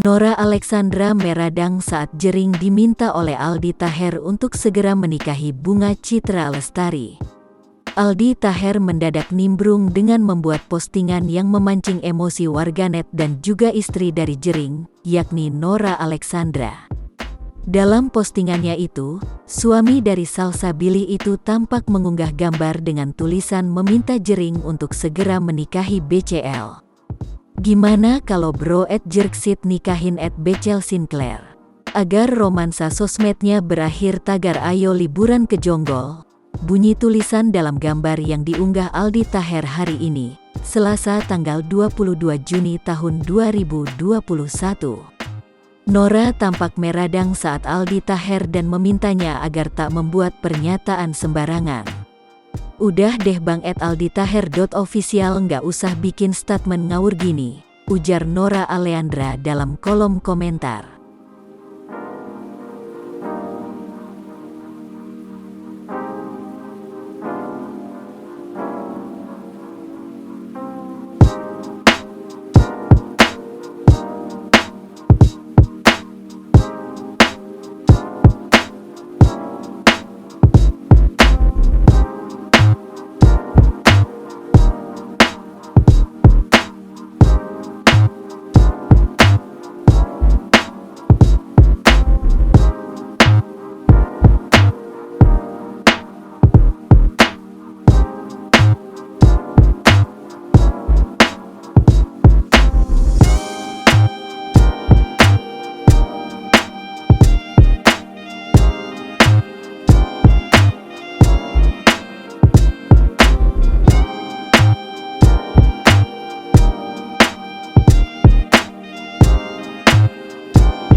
Nora Alexandra meradang saat Jering diminta oleh Aldi Taher untuk segera menikahi Bunga Citra Lestari. Aldi Taher mendadak nimbrung dengan membuat postingan yang memancing emosi warganet dan juga istri dari Jering, yakni Nora Alexandra. Dalam postingannya itu, suami dari Salsabili itu tampak mengunggah gambar dengan tulisan meminta Jering untuk segera menikahi BCL. Gimana kalau bro @jerksit nikahin @Bcl Sinclair? Agar romansa sosmednya berakhir tagar ayo liburan ke Jonggol, bunyi tulisan dalam gambar yang diunggah Aldi Taher hari ini, Selasa tanggal 22 Juni tahun 2021. Nora tampak meradang saat Aldi Taher dan memintanya agar tak membuat pernyataan sembarangan. "Udah deh bang @alditaher.official nggak usah bikin statement ngawur gini," ujar Nora Alexandra dalam kolom komentar.